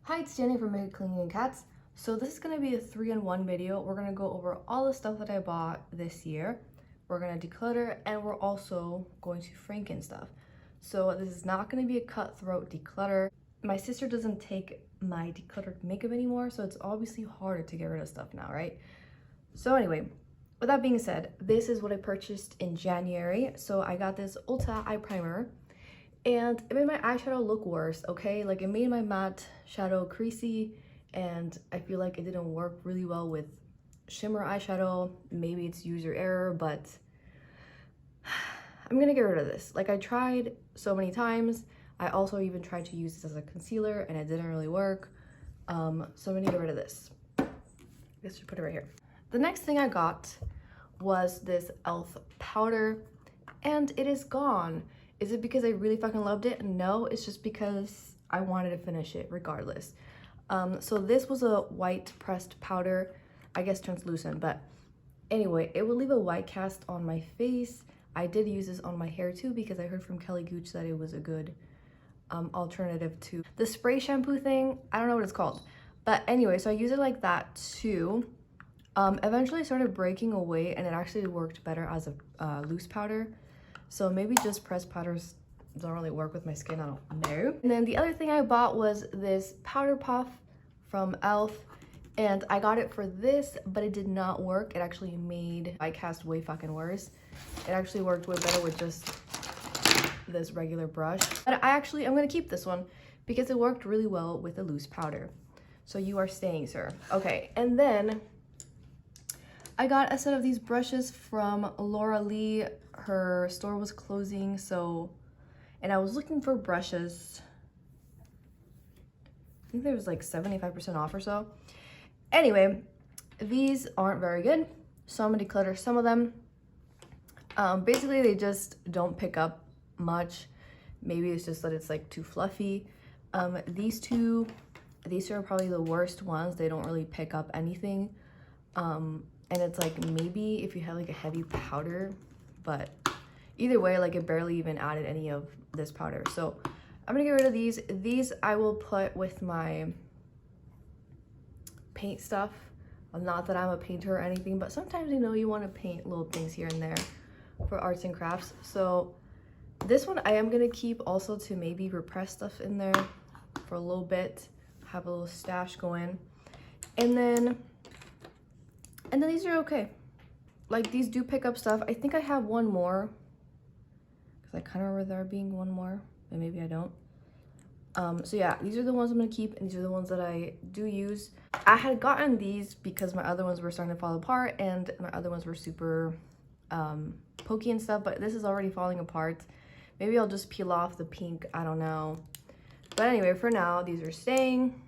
Hi, it's Jenny from Cleaning and Cats. So this is going to be a 3-in-1 video. We're going to go over all the stuff that I bought this year. We're going to declutter, and we're also going to Franken stuff. So this is not going to be a cutthroat declutter. My sister doesn't take my decluttered makeup anymore, so it's obviously harder to get rid of stuff now, right? So anyway, with that being said, this is what I purchased in January. So I got this Ulta eye primer. And it made my eyeshadow look worse, okay? Like, it made my matte shadow creasy, and I feel like it didn't work really well with shimmer eyeshadow. Maybe it's user error, but I'm gonna get rid of this. Like, I tried so many times. I also even tried to use this as a concealer, and it didn't really work. So I'm gonna get rid of this. I guess we put it right here. The next thing I got was this e.l.f. powder, and it is gone. Is it because I really fucking loved it? No, it's just because I wanted to finish it regardless. So this was a white pressed powder, I guess translucent, but anyway, it would leave a white cast on my face. I did use this on my hair too because I heard from Kelly Gooch that it was a good alternative to the spray shampoo thing. I don't know what it's called, but anyway, so I use it like that too. Eventually it started breaking away, and it actually worked better as a loose powder. So maybe just pressed powders don't really work with my skin, I don't know. And then the other thing I bought was this powder puff from e.l.f. And I got it for this, but it did not work. It actually made my cast way fucking worse. It actually worked way better with just this regular brush. But I'm gonna keep this one because it worked really well with a loose powder. So you are staying, sir. Okay, and then I got a set of these brushes from Laura Lee. Her store was closing, and I was looking for brushes. I think there was like 75% off or so. Anyway, these aren't very good, so I'm gonna declutter some of them. Basically, they just don't pick up much. Maybe it's just that it's like too fluffy. These two are probably the worst ones. They don't really pick up anything. And it's like maybe if you had like a heavy powder, but either way, like it barely even added any of this powder. So I'm gonna get rid of these. These I will put with my paint stuff. Not that I'm a painter or anything, but sometimes you want to paint little things here and there for arts and crafts. So this one I am gonna keep also to maybe repress stuff in there for a little bit, have a little stash going. And then these are okay. Like, these do pick up stuff. I think I have one more because I kind of remember there being one more, but maybe I don't. So yeah, these are the ones I'm gonna keep, and these are the ones that I do use. I had gotten these because my other ones were starting to fall apart, and my other ones were super pokey and stuff, but this is already falling apart. Maybe I'll just peel off the pink, I don't know. But anyway, for now, these are staying.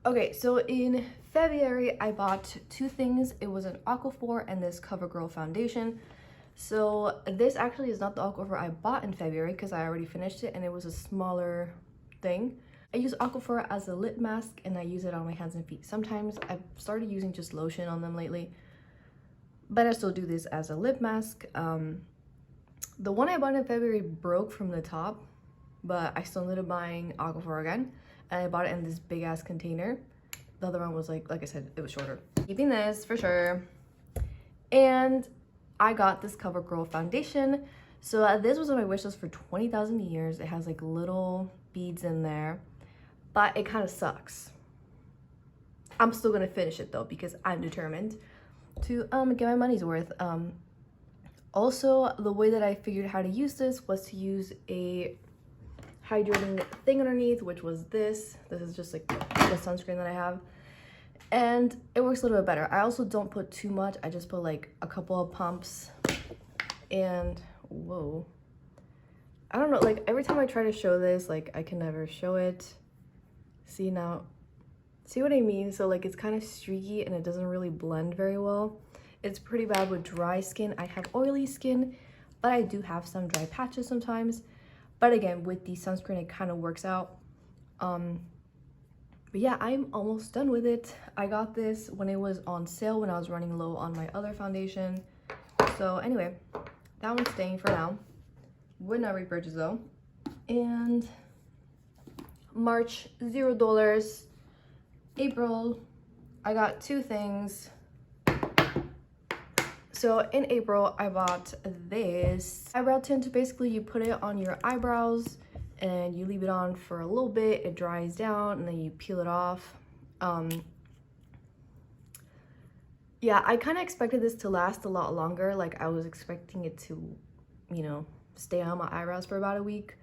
Okay, so in February, I bought two things. It was an Aquaphor and this CoverGirl foundation. So this actually is not the Aquaphor I bought in February because I already finished it and it was a smaller thing. I use Aquaphor as a lip mask, and I use it on my hands and feet. Sometimes I've started using just lotion on them lately, but I still do this as a lip mask. The one I bought in February broke from the top, but I still ended up buying Aquaphor again, and I bought it in this big ass container. The other one was like I said, it was shorter. Keeping this for sure. And I got this CoverGirl foundation. So this was on my wish list for 20,000 years. It has like little beads in there, but it kind of sucks. I'm still gonna finish it though because I'm determined to get my money's worth. Also, the way that I figured how to use this was to use a hydrating thing underneath, which was this. This is just like the sunscreen that I have, and it works a little bit better. I also don't put too much. I just put like a couple of pumps, and whoa, I don't know, like every time I try to show this, like I can never show it. See now, see what I mean? So like it's kind of streaky and it doesn't really blend very well. It's pretty bad with dry skin. I have oily skin, but I do have some dry patches sometimes. But again, with the sunscreen, it kind of works out. But yeah, I'm almost done with it. I got this when it was on sale, when I was running low on my other foundation. So anyway, that one's staying for now. Would not repurchase though. And March, $0. April, I got 2 things. So in April, I bought this eyebrow tint. Basically, you put it on your eyebrows and you leave it on for a little bit. It dries down and then you peel it off. Yeah, I kind of expected this to last a lot longer. Like, I was expecting it to, you know, stay on my eyebrows for about a week,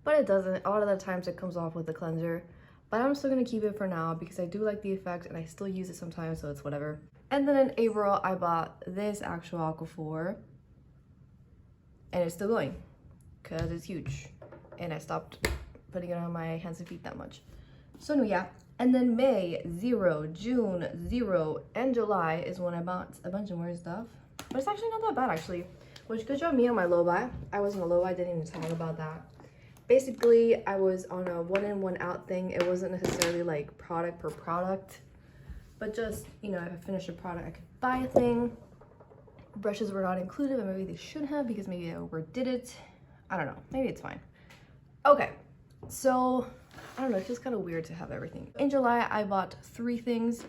but it doesn't. A lot of the times it comes off with the cleanser, but I'm still gonna keep it for now because I do like the effect and I still use it sometimes, so it's whatever. And then in April, I bought this actual Aquaphor, and it's still going because it's huge, and I stopped putting it on my hands and feet that much. So no, yeah. And then May, 0, June, 0, and July is when I bought a bunch of more stuff. But it's actually not that bad, actually. Which, good job me on my low buy. I was on a low buy, didn't even talk about that. Basically, I was on a one in, one out thing. It wasn't necessarily like product per product, but just, you know, if I finished a product, I could buy a thing. Brushes were not included, but maybe they should have because maybe I overdid it. I don't know. Maybe it's fine. Okay, so I don't know, it feels kind of weird to have everything. In July, I bought 3 things.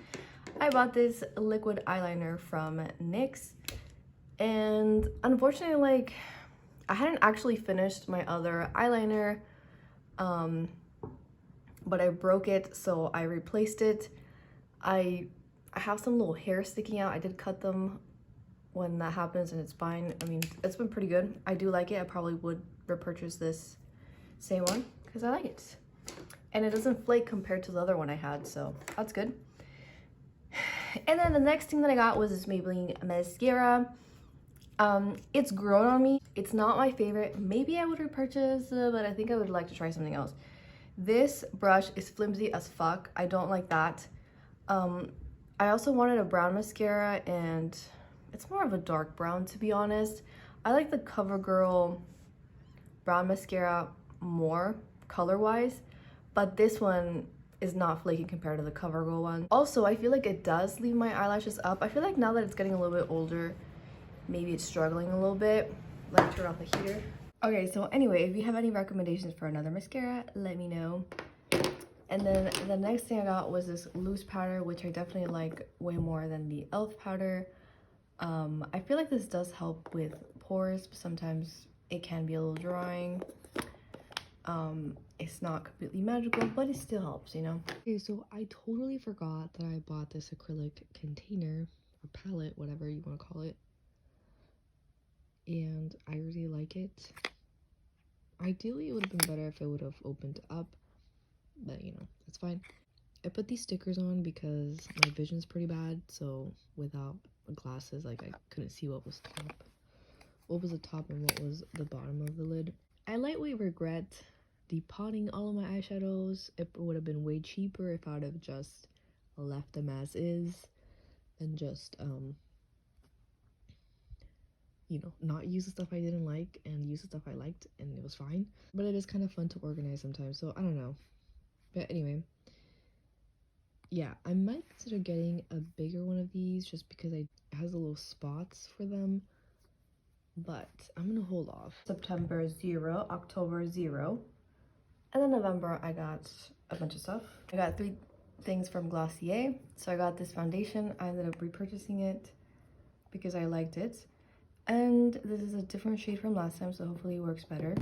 I bought this liquid eyeliner from NYX, and unfortunately, like, I hadn't actually finished my other eyeliner, but I broke it, so I replaced it. I have some little hair sticking out. I did cut them when that happens, and it's fine. I mean, it's been pretty good. I do like it. I probably would repurchase this same one because I like it. And it doesn't flake compared to the other one I had, so that's good. And then the next thing that I got was this Maybelline mascara. It's grown on me. It's not my favorite. Maybe I would repurchase it, but I think I would like to try something else. This brush is flimsy as fuck. I don't like that. I also wanted a brown mascara, and it's more of a dark brown, to be honest. I like the CoverGirl brown mascara more color-wise, but this one is not flaky compared to the CoverGirl one. Also, I feel like it does leave my eyelashes up. I feel like now that it's getting a little bit older, maybe it's struggling a little bit. Let me turn off the heater. Okay, so anyway, if you have any recommendations for another mascara, let me know. And then the next thing I got was this loose powder, which I definitely like way more than the e.l.f. powder. I feel like this does help with pores, but sometimes it can be a little drying. It's not completely magical, but it still helps, you know. Okay, so I totally forgot that I bought this acrylic container or palette, whatever you want to call it, and I really like it. Ideally, it would have been better if it would have opened up, but you know, it's fine. I put these stickers on because my vision's pretty bad, so without glasses, like, I couldn't see what was the top and what was the bottom of the lid. I lightly regret depotting all of my eyeshadows. It would have been way cheaper if I would have just left them as is and just you know, not use the stuff I didn't like and use the stuff I liked, and it was fine. But it is kind of fun to organize sometimes, so I don't know. But anyway, yeah, I might consider getting a bigger one of these just because it has a little spots for them, but I'm gonna hold off. September 0, October 0, and then November I got a bunch of stuff. I got 3 things from Glossier. So I got this foundation. I ended up repurchasing it because I liked it, and this is a different shade from last time, so hopefully it works better.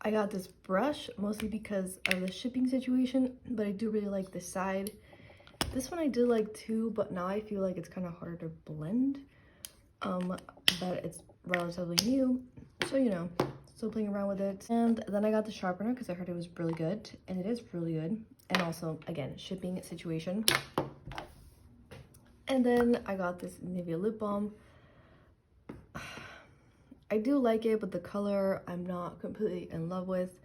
I got this brush mostly because of the shipping situation, but I do really like this side. This one I did like too, but now I feel like it's kind of harder to blend. But it's relatively new, so you know, still playing around with it. And then I got the sharpener because I heard it was really good, and it is really good. And also, again, shipping situation. And then I got this Nivea lip balm. I do like it, but the color I'm not completely in love with.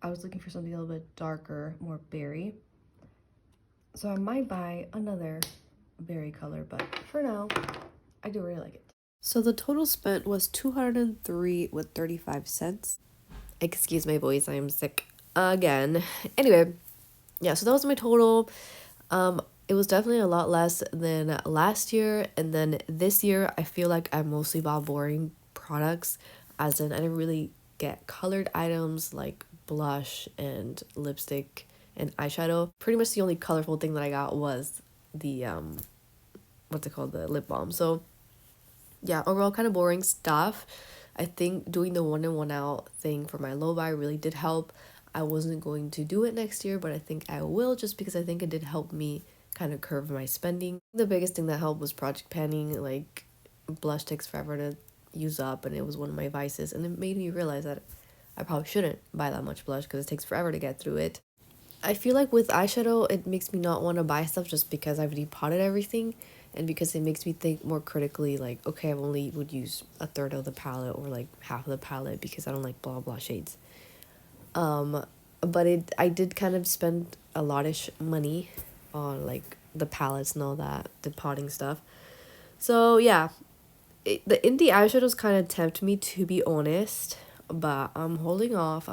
I was looking for something a little bit darker, more berry. So I might buy another berry color, but for now, I do really like it. So the total spent was $203 with 35 cents. Excuse my voice, I am sick again. Anyway, yeah, so that was my total. It was definitely a lot less than last year, and then this year I feel like I mostly bought boring products, as in I didn't really get colored items like blush and lipstick and eyeshadow. Pretty much the only colorful thing that I got was the what's it called, the lip balm. So yeah, overall kind of boring stuff. I think doing the 1 in 1 out thing for my low buy really did help. I wasn't going to do it next year, but I think I will, just because I think it did help me kind of curve my spending. The biggest thing that helped was project panning. Like, blush takes forever to use up, and it was one of my vices, and it made me realize that I probably shouldn't buy that much blush because it takes forever to get through it. I feel like with eyeshadow, it makes me not want to buy stuff just because I've depotted everything, and because it makes me think more critically, like, okay, I only would use a third of the palette or like half of the palette because I don't like blah blah shades. But I did kind of spend a lot-ish money on like the palettes and all that, the potting stuff. So yeah, the indie eyeshadows kind of tempt me, to be honest, but I'm holding off.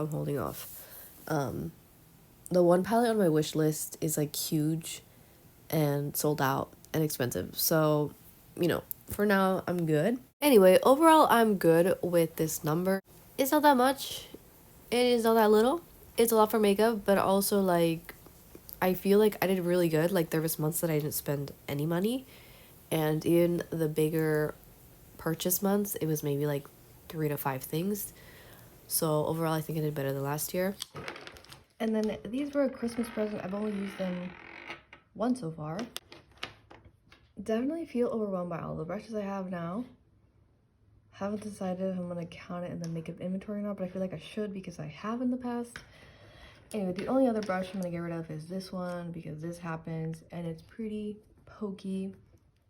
The one palette on my wish list is like huge and sold out and expensive. So, you know, for now I'm good. Anyway, overall I'm good with this number. It's not that much. It is not that little. It's a lot for makeup, but also like I feel like I did really good. Like there was months that I didn't spend any money, and in the bigger purchase months it was maybe like 3 to 5 things. So overall I think I did better than last year. And then these were a Christmas present. I've only used them once so far. Definitely feel overwhelmed by all the brushes I have now. Haven't decided if I'm gonna count it in the makeup inventory or not, but I feel like I should because I have in the past. Anyway, the only other brush I'm gonna get rid of is this one because this happens and it's pretty pokey.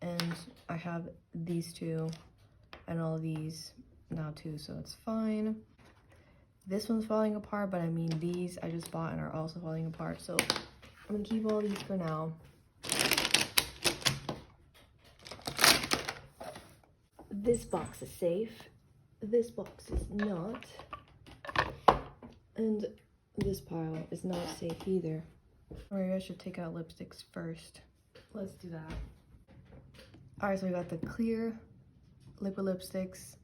And I have these two and all of these now too, so it's fine. This one's falling apart, but I mean these I just bought and are also falling apart, so I'm gonna keep all these for now. This box is safe. This box is not. And this pile is not safe either. Or maybe I should take out lipsticks first. Let's do that. Alright, so we got the clear liquid lipsticks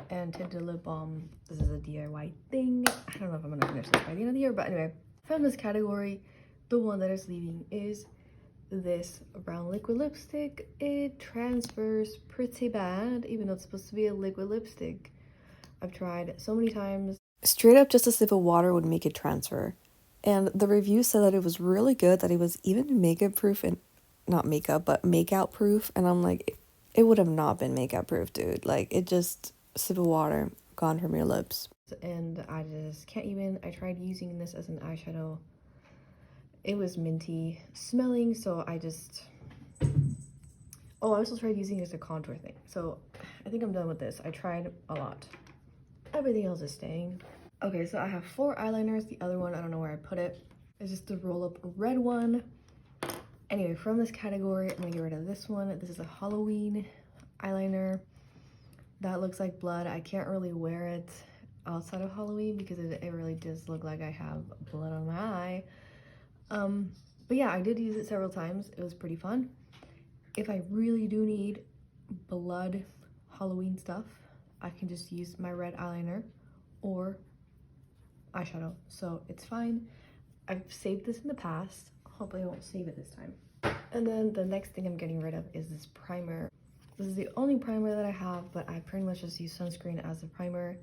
and tinted lip balm. This is a DIY thing. I don't know if I'm gonna finish this by the end of the year, but anyway, from this category, the one that is leaving is this brown liquid lipstick. It transfers pretty bad, even though it's supposed to be a liquid lipstick. I've tried so many times. Straight up, just a sip of water would make it transfer. And the review said that it was really good, that it was even makeup proof, and not makeup, but makeout proof. And I'm like, it would have not been makeup proof, dude. Like, it just, sip of water, gone from your lips. And I just can't even. I tried using this as an eyeshadow. It was minty smelling, so I just... Oh, I also tried using it as a contour thing. So I think I'm done with this. I tried a lot. Everything else is staying. Okay, so I have 4 eyeliners. The other one, I don't know where I put it. It's just the roll-up red one. Anyway, from this category, I'm gonna get rid of this one. This is a Halloween eyeliner. That looks like blood. I can't really wear it outside of Halloween because it really does look like I have blood on my eye. But yeah, I did use it several times. It was pretty fun. If I really do need blood Halloween stuff, I can just use my red eyeliner or eyeshadow, so it's fine. I've saved this in the past. Hopefully I won't save it this time. And then the next thing I'm getting rid of is this primer. This is the only primer that I have, but I pretty much just use sunscreen as a primer.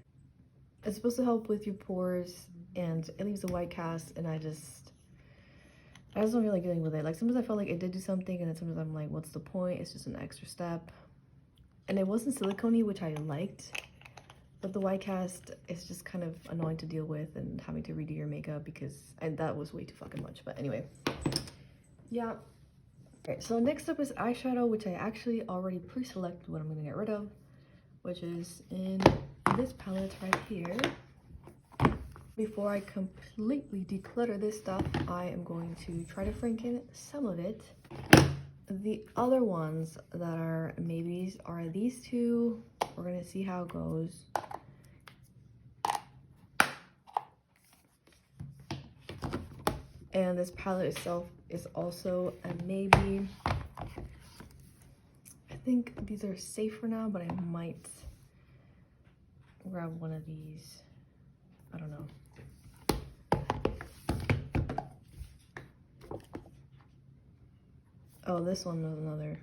It's supposed to help with your pores and it leaves a white cast, and I just don't really dealing with it. Like sometimes I felt like it did do something, and then sometimes I'm like, what's the point? It's just an extra step. And it wasn't silicone-y, which I liked, but the white cast is just kind of annoying to deal with, and having to redo your makeup and that was way too fucking much. But anyway, yeah. Okay, so next up is eyeshadow, which I actually already pre-selected what I'm gonna get rid of, which is in this palette right here. Before I completely declutter this stuff, I am going to try to Franken some of it. The other ones that are maybes are these two. We're gonna see how it goes. And this palette itself is also a maybe. I think these are safe for now, but I might grab one of these. I don't know. Oh, this one was another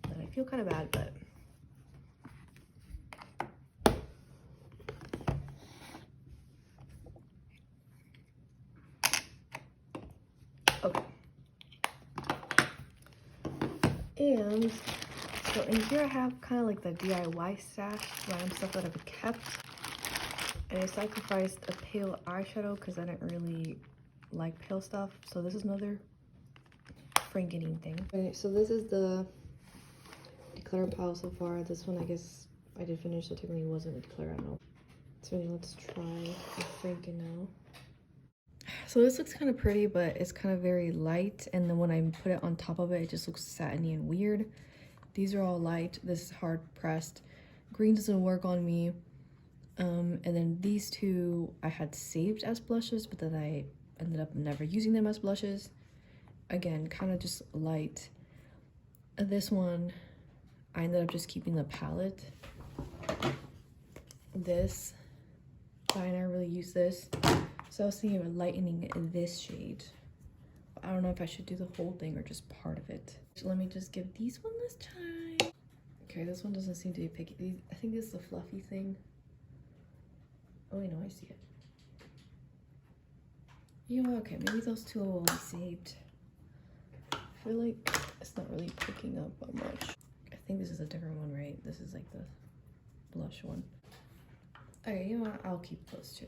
that I feel kind of bad, but okay. And so in here I have kind of like the DIY stash, random stuff that I've kept. And I sacrificed a pale eyeshadow because I didn't really like pale stuff. So this is another Frankening thing. Okay, so this is the declutter pile so far. This one I guess I did finish, so technically it wasn't a declutter, I don't know. So let's try the Franken now. So this looks kind of pretty, but it's kind of very light. And then when I put it on top of it, it just looks satiny and weird. These are all light. This is hard pressed. Green doesn't work on me. And then these two I had saved as blushes, but then I ended up never using them as blushes. Again, kind of just light. This one, I ended up just keeping the palette. This, I never really use this. So I was thinking of lightening this shade. I don't know if I should do the whole thing or just part of it. So let me just give these one this time. Okay, this one doesn't seem to be picky. I think this is the fluffy thing. Oh, wait, no, I see it. You know, okay, maybe those two will be saved. I feel like it's not really picking up that much. I think this is a different one, right? This is like the blush one. Okay, you know what? I'll keep those two.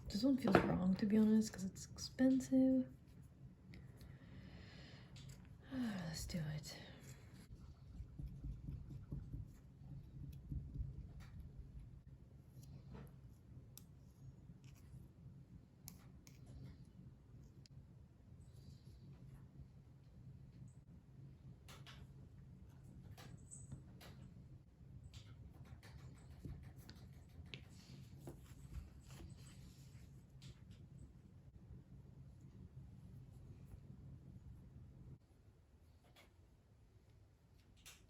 This one feels wrong, to be honest, because it's expensive. Let's do it.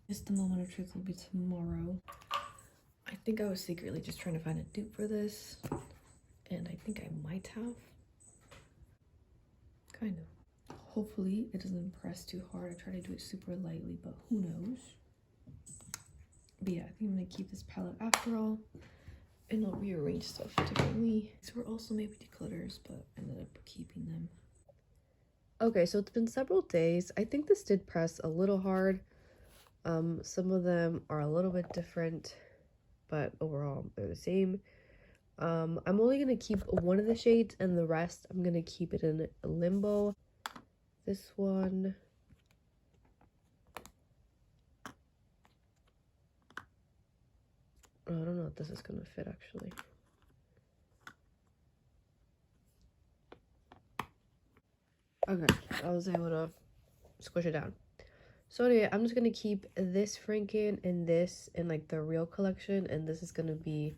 Just the moment of truth will be tomorrow. I think I was secretly just trying to find a dupe for this, and I think I might have. Kind of. Hopefully it doesn't press too hard. I try to do it super lightly, but who knows. But yeah, I think I'm gonna keep this palette after all, and I'll rearrange stuff differently. These were also maybe declutters, but I ended up keeping them. Okay, so it's been several days. I think this did press a little hard. Some of them are a little bit different, but overall they're the same. I'm only gonna keep one of the shades, and the rest I'm gonna keep it in limbo. This one, oh, I don't know if this is gonna fit actually. Okay, I was able to squish it down. So anyway, I'm just gonna keep this Franken and this in like the real collection, and this is gonna be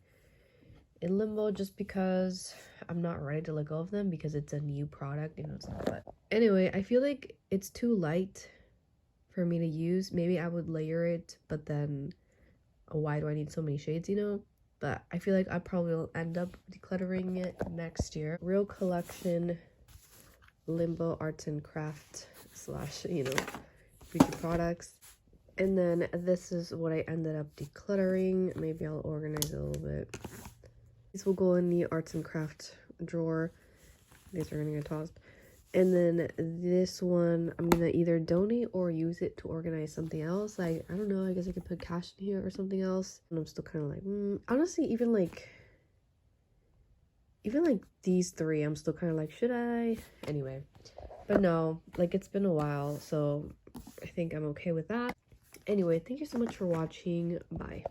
in limbo just because I'm not ready to let go of them because it's a new product, you know. It's not, but anyway, I feel like it's too light for me to use. Maybe I would layer it, but then why do I need so many shades, you know? But I feel like I probably will end up decluttering it next year. Real collection, limbo arts and craft slash, you know, beauty products. And then this is what I ended up decluttering. Maybe I'll organize it a little bit. These will go in the arts and craft drawer. These are gonna get tossed. And then this one, I'm gonna either donate or use it to organize something else. Like, I don't know, I guess I could put cash in here or something else. And I'm still kind of like, honestly, even like these three, I'm still kind of like, should I? Anyway, but no, like, it's been a while, so I think I'm okay with that. Anyway, thank you so much for watching. Bye.